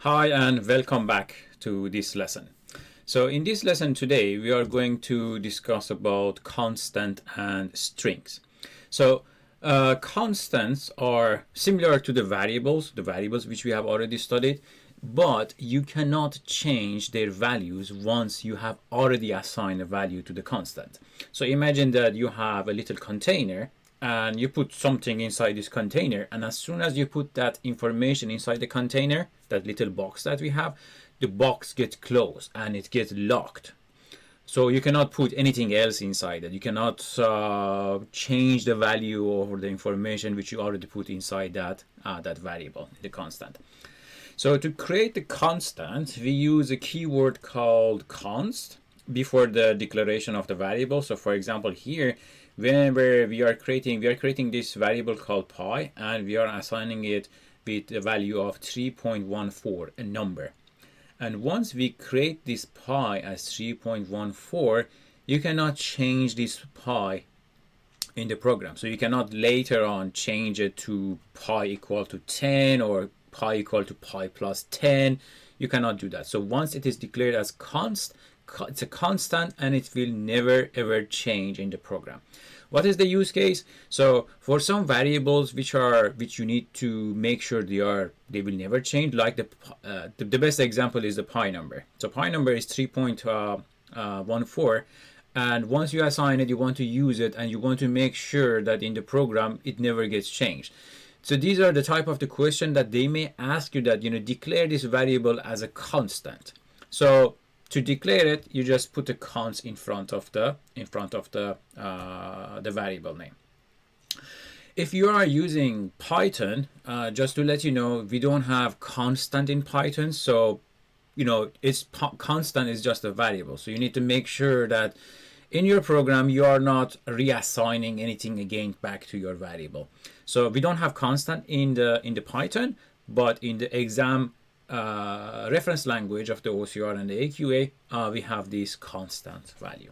Hi and welcome back to this lesson. So in this lesson today we are going to discuss about constant and strings. So constants are similar to the variables which we have already studied, but you cannot change their values once you have already assigned a value to the constant. So imagine that you have a little container and you put something inside this container, and as soon as you put that information inside the container, that little box that we have, the box gets closed and it gets locked. So you cannot put anything else inside it. You cannot change the value or the information which you already put inside that variable, the constant. So to create the constant, we use a keyword called const before the declaration of the variable. So for example, here, whenever we are creating this variable called pi, and we are assigning it with the value of 3.14, a number. And once we create this pi as 3.14, you cannot change this pi in the program. So you cannot later on change it to pi equal to 10 or pi equal to pi plus 10. You cannot do that. So once it is declared as const, it's a constant and it will never ever change in the program. What is the use case? So for some variables which you need to make sure they will never change, like the best example is the pi number. So pi number is 3.14, and once you assign it, you want to use it and you want to make sure that in the program it never gets changed. So these are the type of the question that they may ask you, that declare this variable as a constant. So to declare it, you just put a const in front of the variable name. If you are using Python, just to let you know, we don't have constant in Python. So it's constant is just a variable. So you need to make sure that in your program you are not reassigning anything again back to your variable. So we don't have constant in the Python, but in the exam reference language of the OCR and the AQA, we have this constant value.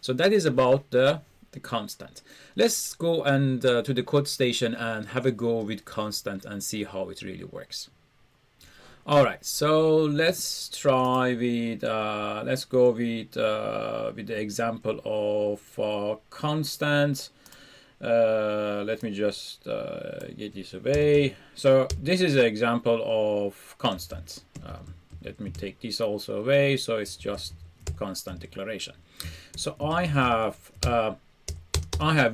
So that is about the constant. Let's go and to the code station and have a go with constant and see how it really works. All right, so let's try with let's go with the example of constant. Let me just get this away. So this is an example of constants. Let me take this also away, so it's just constant declaration. So I have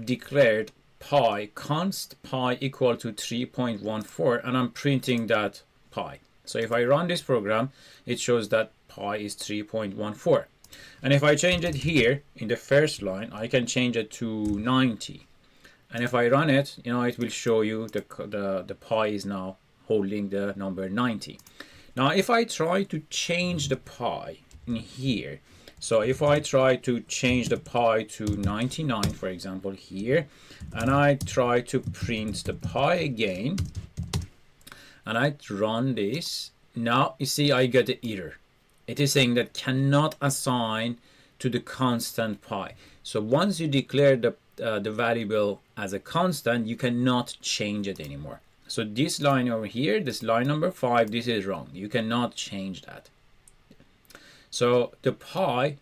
declared pi const pi equal to 3.14, and I'm printing that pi. So if I run this program, it shows that pi is 3.14. And if I change it here in the first line, I can change it to 90. And if I run it, it will show you the pi is now holding the number 90. Now, if I try to change the pi in here, so if I try to change the pi to 99, for example, here, and I try to print the pi again, and I run this, now you see I get an error. It is saying that cannot assign to the constant pi. So once you declare the variable as a constant, you cannot change it anymore. So this line over here, this line number 5, this is wrong. You cannot change that. So the pi,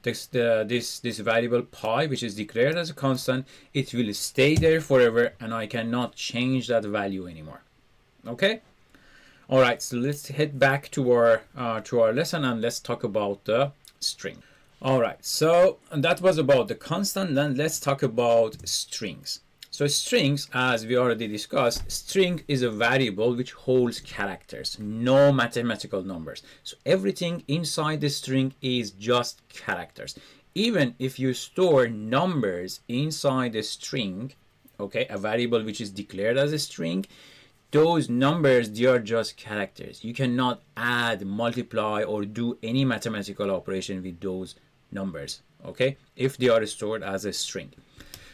this variable pi, which is declared as a constant, it will stay there forever, and I cannot change that value anymore. Okay. All right. So let's head back to our lesson and let's talk about the string. All right, so that was about the constant. Then let's talk about strings. So strings, as we already discussed, string is a variable which holds characters, no mathematical numbers. So everything inside the string is just characters. Even if you store numbers inside the string, okay, a variable which is declared as a string, those numbers, they are just characters. You cannot add, multiply, or do any mathematical operation with those numbers, okay, if they are stored as a string.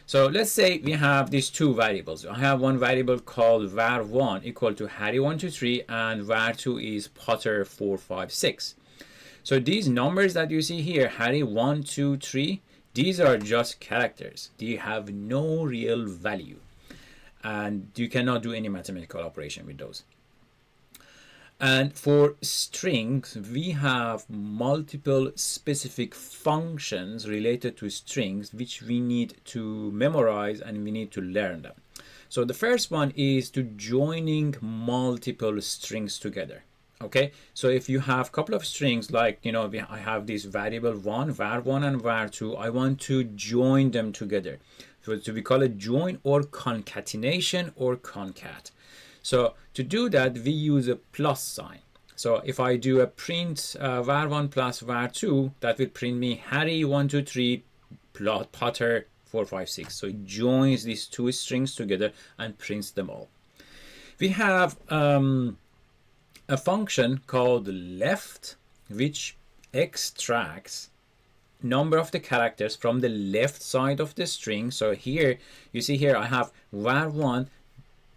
So let's say we have these two variables. I have one variable called var1 equal to Harry123, and var2 is Potter456. So these numbers that you see here, Harry1, 2, 3, these are just characters. They have no real value, and you cannot do any mathematical operation with those. And for strings, we have multiple specific functions related to strings which we need to memorize and we need to learn them. So the first one is to joining multiple strings together. Okay, so if you have a couple of strings, like, you know, I have this variable one, var1 and var2, I want to join them together. So we call it join or concatenation or concat. So to do that, we use a plus sign. So if I do a print var1 plus var2, that will print me Harry 1, 2, 3, Potter 4, 5, 6. So it joins these two strings together and prints them all. We have a function called left, which extracts number of the characters from the left side of the string. So here, you see here, I have var1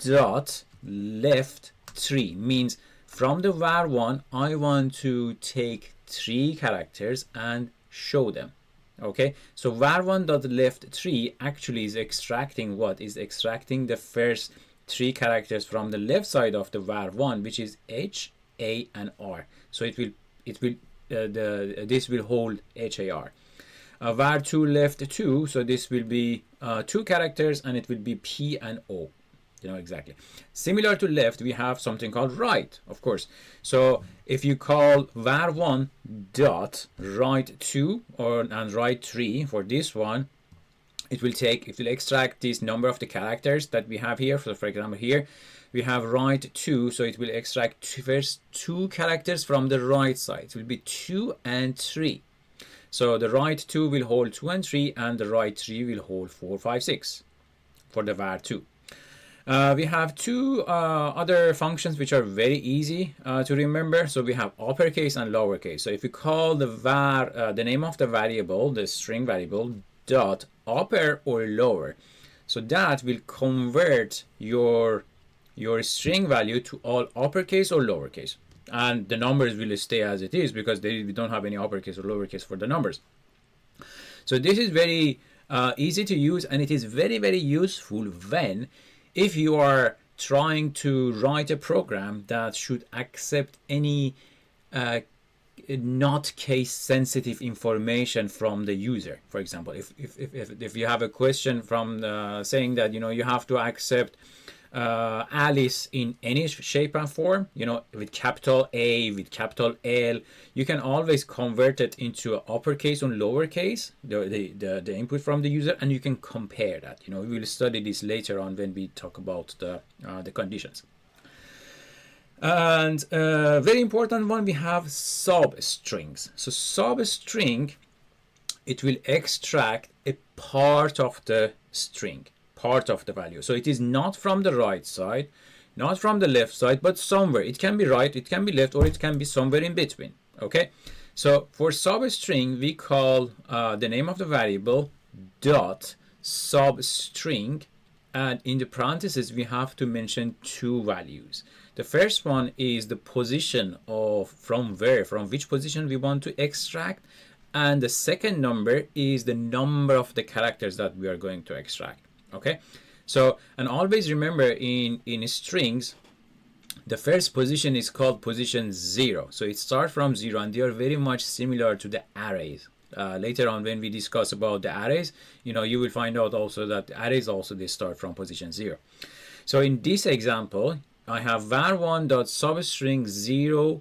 dot left 3, means from the var1 I want to take 3 characters and show them. Okay, so var1 dot left 3 actually is extracting what? Is extracting the first 3 characters from the left side of the var1, which is H, A, and R. So this will hold HAR. var2 left 2, so this will be 2 characters and it will be P and O. You know, exactly. Similar to left, we have something called right, of course. So if you call var1 dot right 2 and right 3 for this one, it will extract this number of the characters that we have here. So for example, here we have right 2, so it will extract first 2 characters from the right side. It will be 2 and 3. So the right 2 will hold 2 and 3, and the right 3 will hold 4, 5, 6 for the var2. We have 2 other functions which are very easy to remember. So we have uppercase and lowercase. So if you call the name of the variable, the string variable, dot upper or lower, so that will convert your string value to all uppercase or lowercase, and the numbers will stay as it is because we don't have any uppercase or lowercase for the numbers. So this is very easy to use, and it is very, very useful if you are trying to write a program that should accept any not case sensitive information from the user. For example, if you have a question from saying that, you know, you have to accept Alice in any shape and form, you know, with capital A, with capital L, you can always convert it into uppercase and lowercase, the input from the user, and you can compare that. You know, we will study this later on when we talk about the conditions. And very important one, we have substrings. So substring, it will extract a part of the string, part of the value. So it is not from the right side, not from the left side, but somewhere. It can be right, it can be left, or it can be somewhere in between. Okay, so for substring, we call the name of the variable dot substring, and in the parentheses we have to mention 2 values. The first one is the position of from which position we want to extract, and the second number is the number of the characters that we are going to extract. Okay, so, and always remember in strings, the first position is called position 0. So it starts from 0, and they are very much similar to the arrays. Later on when we discuss about the arrays, you know, you will find out also that the arrays also, they start from position 0. So in this example, I have var1.substring 0,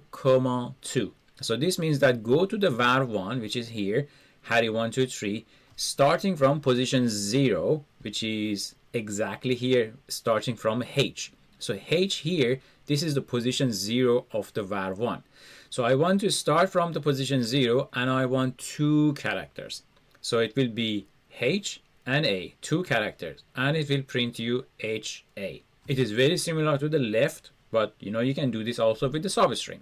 2. So this means that go to the var1, which is here, Harry 1, 2, 3, starting from position 0, which is exactly here, starting from H. So H here, this is the position 0 of the var1. So I want to start from the position 0, and I want 2 characters. So it will be H and A, 2 characters, and it will print you HA. It is very similar to the left, but you know, you can do this also with the substring.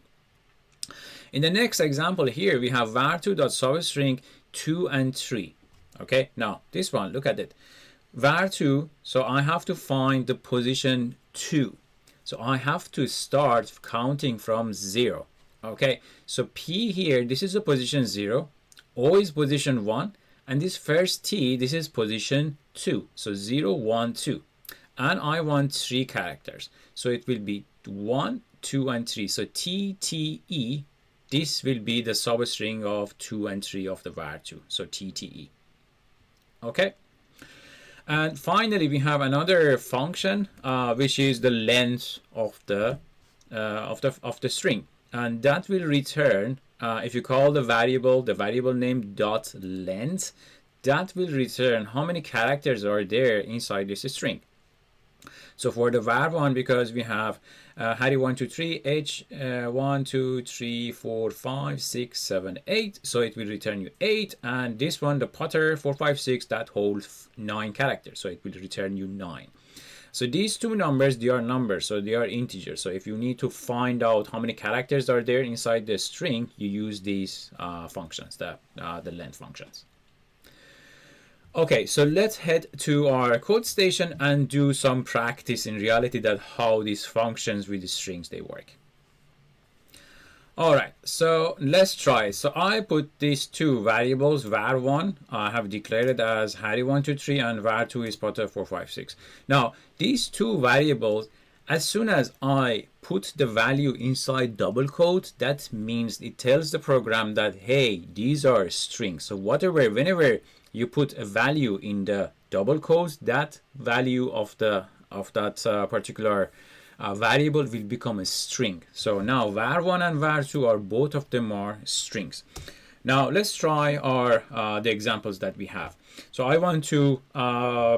In the next example here, we have var2.substring 2 and 3. Okay, now this one, look at it. var2, so I have to find the position 2. So I have to start counting from 0. Okay, so P here, this is a position 0, O is position 1, and this first T, this is position 2. So 0, 1, 2. And I want 3 characters. So it will be 1, 2 and 3. So TTE, this will be the substring of 2 and 3 of the var2. So TTE. Okay. And finally, we have another function which is the length of the string, and that will return if you call the variable name dot length, that will return how many characters are there inside this string. So for the var1, because we have Harry 1 2 3 H 1 2 3 4 5 6 7 8, so it will return you 8, and this one, the Potter 4 5 6, that holds 9 characters, so it will return you 9. So these two numbers, they are numbers, so they are integers. So if you need to find out how many characters are there inside the string, you use these functions, the length functions. Okay, so let's head to our code station and do some practice in reality that how these functions with the strings they work. All right, so let's try. So I put these two variables, var1 I have declared it as Harry 1 2 3, and var2 is Potter 4 5 6. Now these two variables, as soon as I put the value inside double quote, that means it tells the program that, hey, these are strings. So whenever you put a value in the double quotes, that value of that particular variable will become a string. So now var1 and var2 are both of them are strings. Now let's try our the examples that we have. So I want to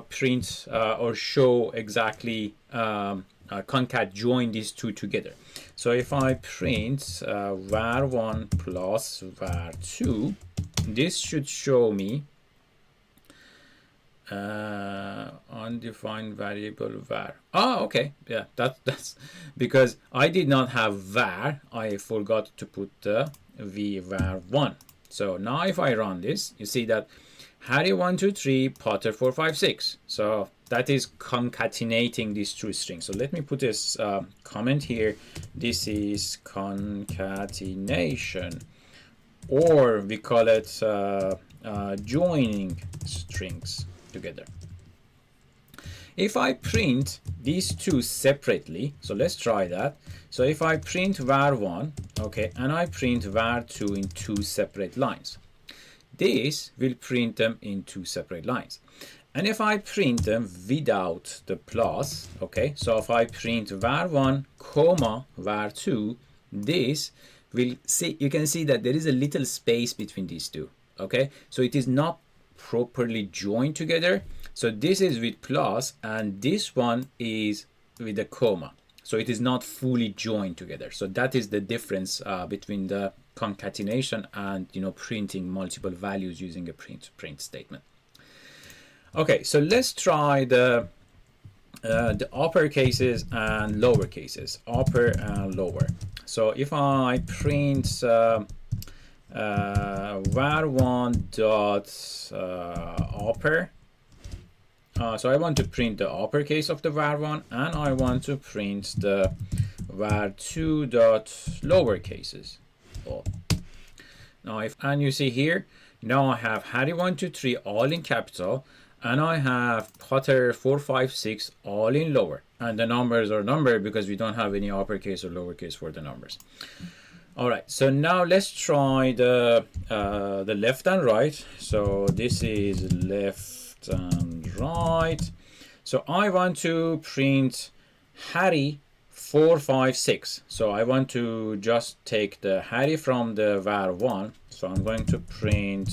print or show exactly concat join these two together. So if I print var1 plus var2, this should show me undefined variable var. Oh, okay, yeah, that's because I did not have var. I forgot to put the var1. So now if I run this, you see that Harry 1 2 3 Potter 4 5 6. So that is concatenating these two strings. So let me put this comment here. This is concatenation, or we call it joining strings together. If I print these two separately, so let's try that. So if I print var1, okay, and I print var2 in two separate lines, this will print them in two separate lines. And if I print them without the plus, okay, so if I print var1 comma var2, this will see, you can see that there is a little space between these two, okay, so it is not properly joined together. So this is with plus, and this one is with a comma, so it is not fully joined together. So that is the difference between the concatenation and printing multiple values using a print statement. Okay, so let's try the upper cases and lower cases, upper and lower. So if I print var1 dot upper, so I want to print the uppercase of the var1, and I want to print the var2 dot lower cases. Oh. Now and you see here, now I have Harry 1 2 3 all in capital, and I have Potter 4 5 6 all in lower, and the numbers are numbered because we don't have any uppercase or lowercase for the numbers. All right, so now let's try the left and right. So this is left and right. So I want to print Harry 4 5 6. So I want to just take the Harry from the var1. So I'm going to print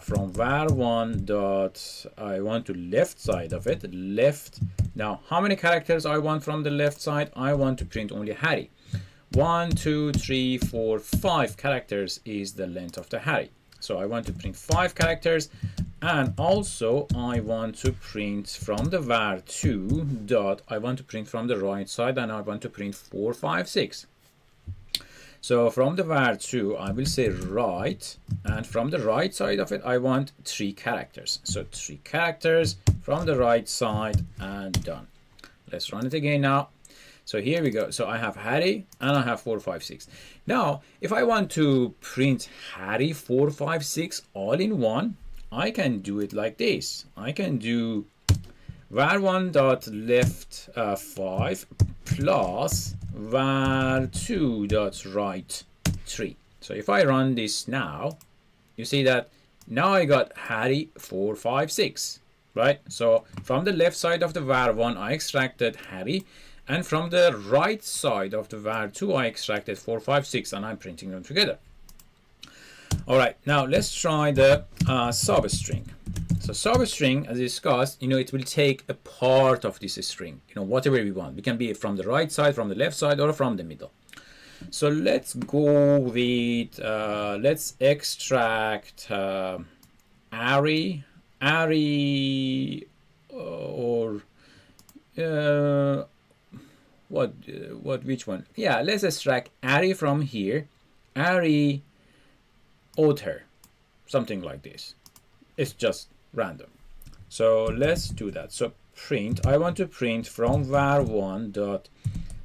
from var1 dot, I want to left side of it, left. Now how many characters I want from the left side? I want to print only Harry. 1 2 3 4 5 characters is the length of the Harry. So I want to print 5 characters, and also I want to print from the var2 dot, I want to print from the right side, and I want to print 4 5 6. So from the var2 I will say right, and from the right side of it I want 3 characters. So 3 characters from the right side, and done. Let's run it again now. So here we go. So I have Harry and I have 4 5 6. Now if I want to print Harry 4 5 6 all in one, I can do it like this. I can do var1 dot left 5 plus var2 dot right 3. So if I run this now, you see that now I got Harry 4, 5, 6, right? So from the left side of the var1 I extracted Harry, and from the right side of the var2 I extracted 4, 5, 6, and I'm printing them together. All right, now let's try the substring. So substring, as discussed, it will take a part of this string, whatever we want. We can be from the right side, from the left side, or from the middle. So let's go with, let's extract array, or which one? Yeah, let's extract array from here, array author, something like this. It's just random. So let's do that. So print, I want to print from var1 dot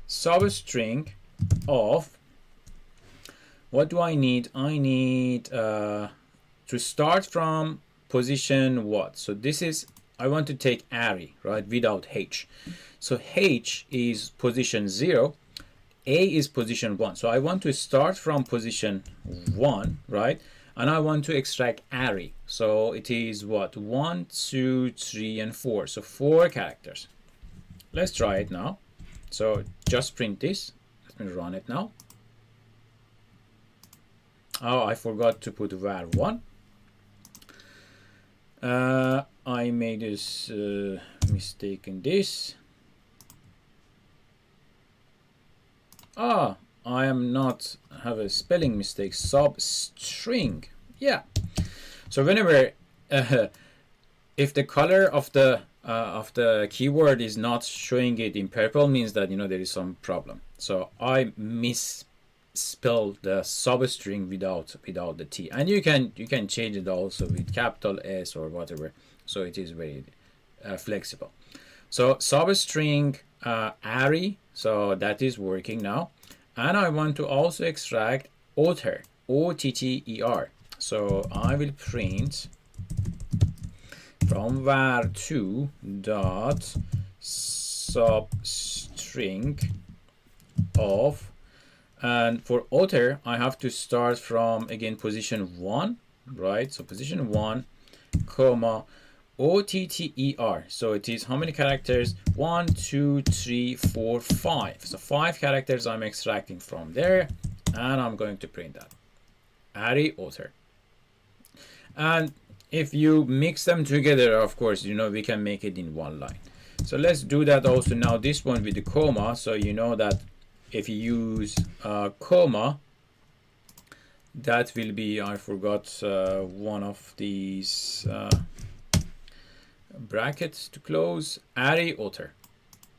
substring of, what do I need? I need to start from position what? So this is, I want to take array, right, without h. So h is position 0, a is position 1. So I want to start from position 1, right? And I want to extract array. So it is what? 1, 2, 3, and 4. So 4 characters. Let's try it now. So just print this. Let me run it now. Oh, I forgot to put var1. I made this mistake in this. I am not have a spelling mistake. Substring. Yeah. So whenever if the color of the keyword is not showing it in purple, means that there is some problem. So I misspelled the substring without the T, and you can change it also with capital S or whatever. So it is very flexible. So substring array. So that is working now. And I want to also extract author, O-T-T-E-R. So I will print from var2 dot substring of, and for author I have to start from again position 1, right? So position 1, comma, O-T-T-E-R. So it is how many characters? 1, 2, 3, 4, 5. So 5 characters I'm extracting from there, and I'm going to print that. Array author. And if you mix them together, of course, we can make it in one line. So let's do that also now. This one with the comma. So you know that if you use comma, that will be, I forgot one of these brackets to close, array author.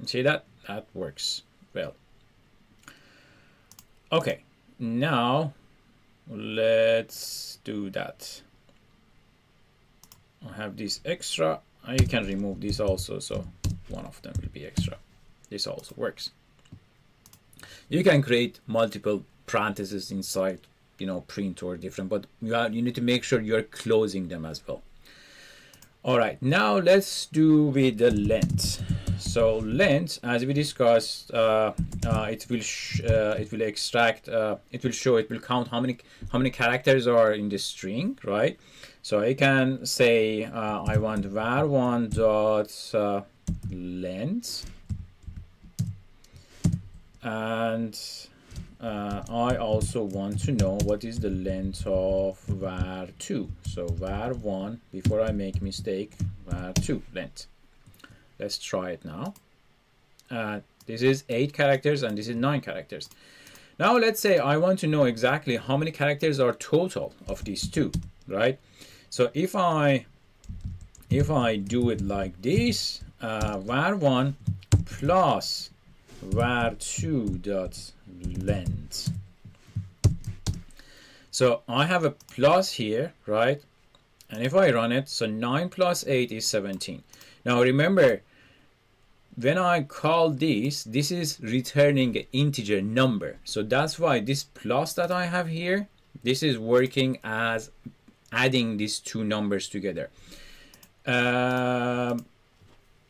See that works well. Okay, now let's do that. I have this extra, and you can remove this also, so one of them will be extra. This also works. You can create multiple parentheses inside, print or different, but you need to make sure you're closing them as well. All right, now let's do with the length. So length, as we discussed, it will count how many characters are in the string, right? So I can say I want var1 dot length, and I also want to know what is the length of var2. So var1, before I make mistake, var2 length. Let's try it now. This is 8 characters and this is 9 characters. Now let's say I want to know exactly how many characters are total of these two, right? So if I do it like this, var1 plus var2 dot length. So I have a plus here, right? And if I run it, so 9 plus 8 is 17. Now remember, when I call this is returning an integer number. So that's why this plus that I have here, this is working as adding these two numbers together.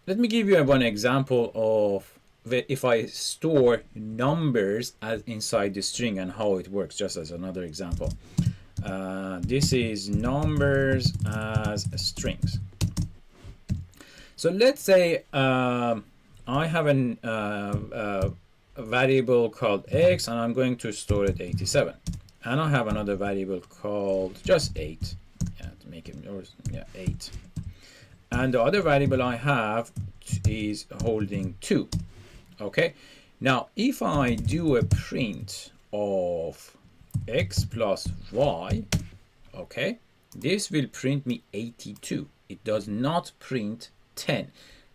let me give you one example of if I store numbers as inside the string and how it works, just as another example. This is numbers as strings. So let's say I have a variable called x, and I'm going to store it 87, and I have another variable called just 8, yeah, to make it yours, yeah, 8, and the other variable I have is holding 2. Okay, now if I do a print of x plus y, okay, this will print me 82. It does not print 10.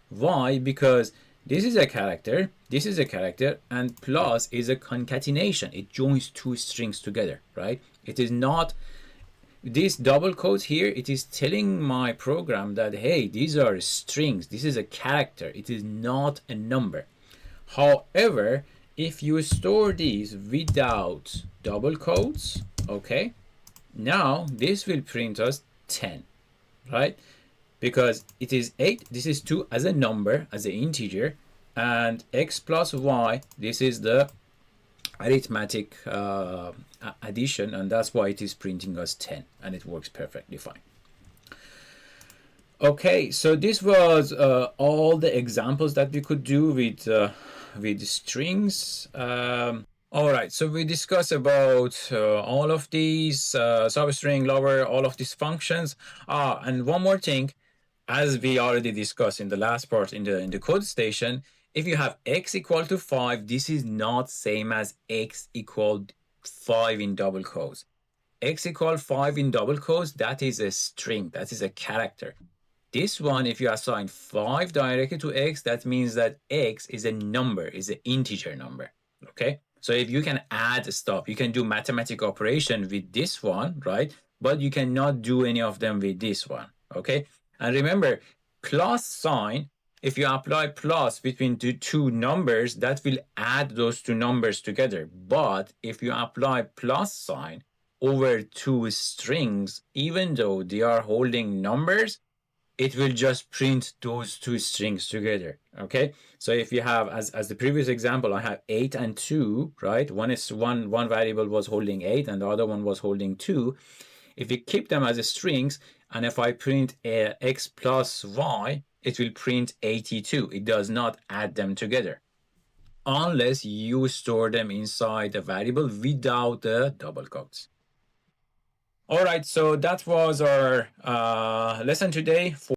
Why? Because this is a character, this is a character, and plus is a concatenation. It joins two strings together, right? It is not this double quotes here. It is telling my program that, hey, these are strings. This is a character. It is not a number. However, if you store these without double quotes, okay, now this will print us 10, right? Because it is 8, this is 2 as a number, as an integer, and x plus y, this is the arithmetic addition, and that's why it is printing us 10, and it works perfectly fine. Okay, so this was all the examples that we could do with strings. All right, so we discussed about all of these substring, lower, all of these functions. And one more thing, as we already discussed in the last part in the code station, if you have x equal to 5, this is not same as x equal 5 in double quotes. X equal 5 in double quotes, that is a string, that is a character. This one, if you assign 5 directly to x, that means that x is a number, is an integer number, okay? So if you can add stuff, you can do mathematical operation with this one, right? But you cannot do any of them with this one, okay? And remember, plus sign, if you apply plus between the two numbers, that will add those two numbers together. But if you apply plus sign over two strings, even though they are holding numbers, it will just print those two strings together, okay? So if you have, as the previous example, I have 8 and 2, right? One variable was holding 8 and the other one was holding 2. If we keep them as strings, and if I print x plus y, it will print 82. It does not add them together, unless you store them inside a variable without the double quotes. All right, so that was our lesson today.